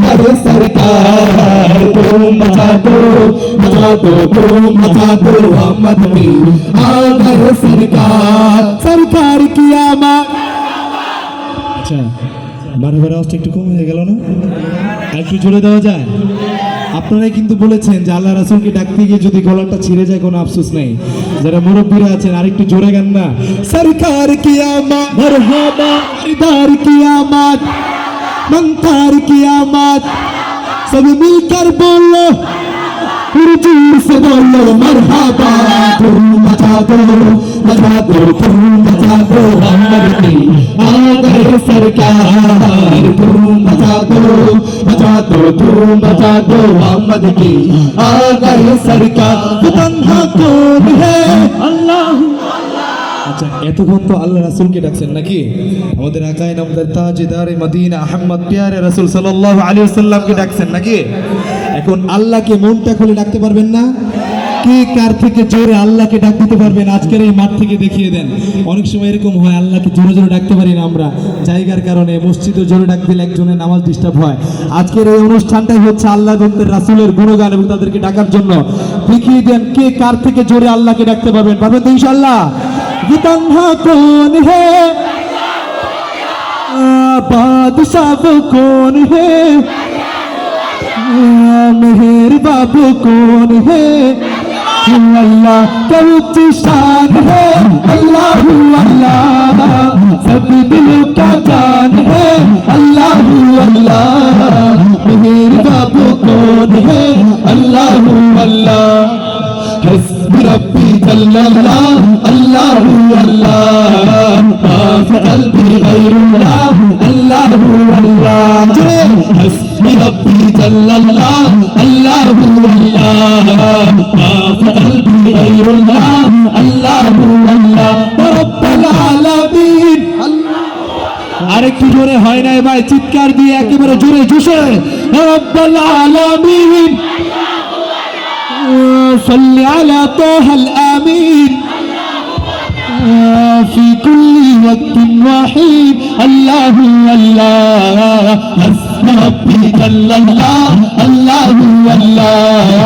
गए सरकार तुम मचा दो तुम मचा दो अहमद की आ गए सरकार की आमद। আচ্ছা বারবার আওয়াজটা একটু কম হয়ে গেল না, আর একটু জোরে দেওয়া যায়? আপনারাই কিন্তু বলেছেন যে আল্লাহ রাসূলকে ডাকতে গিয়ে যদি গলাটা ছিঁড়ে যায় কোনো আফসোস নাই। যারা মুরব্বীরা আছেন আর একটু জোরে গান না। सरकार की आमद मरहबा सरदार की आमद मंकार की आमद सब मिलकर बोलो जोर से बोलो मरहबा तुम मचा दो तुम मचा दो अहमद की आ गए सरकार तुम मचा दो तुम मचा दो अहमद की आ गए सरकार तन्हा कौन है अल्लाह। আচ্ছা এতক্ষণ তো আল্লাহ রাসূলকে ডাকছেন নাকি? আমাদের আকায়ে নামদার তাজদারে মদিনা আহমদ প্যারে রাসূল সাল্লাল্লাহু আলাইহি ওয়াসাল্লামকে ডাকছেন নাকি? এখন আল্লাহকে মনটা খুলে ডাকতে পারবেন না? কি কার থেকে জোরে আল্লাহকে ডাক দিতে পারবেন? আজকের এই মাঠ থেকে দেখিয়ে দেন। অনেক সময় এরকম হয় আল্লাহকে জোরে জোরে ডাকতে পারি না আমরা, জায়গার কারণে। মসজিদে জোরে ডাক দিলে একজনের নামাজ ডিস্টার্ব হয়। আজকের এই অনুষ্ঠানটাই হচ্ছে আল্লাহ এবং রাসূলের গুণগান এবং তাদেরকে ডাকার জন্য। দেখিয়ে দেন কে কার থেকে জোরে আল্লাহকে ডাকতে পারবেন। পারবেন তো ইনশাআল্লাহ? ये तन्हा कौन है बादशाह वो कौन है मेहर बाबू कौन है अल्लाह का ऊंची शान है अल्लाह अल्लाह सब दिलों का जान है अल्लाह अल्लाह मेहर बाबू कौन है अल्लाह अल्लाह हस्बी रब्बी जल्लल्लाह अल्लाह अल्लाह माफ़ी क़ल्बी गैरुल्लाह अल्लाह अल्लाह हस्बी रब्बी जल्लल्लाह अल्लाह अल्लाह माफ़ी क़ल्बी गैरुल्लाह अल्लाह अल्लाह रब्बुल आलामीन। আরেকটু জোরে হয় না ভাই, চিৎকার দিয়ে একেবারে জোরে জোশে রব্বুল আলামিন صل على طه الأمين في كل وقت وحين الله الله حسبي ربي جل الله الله الله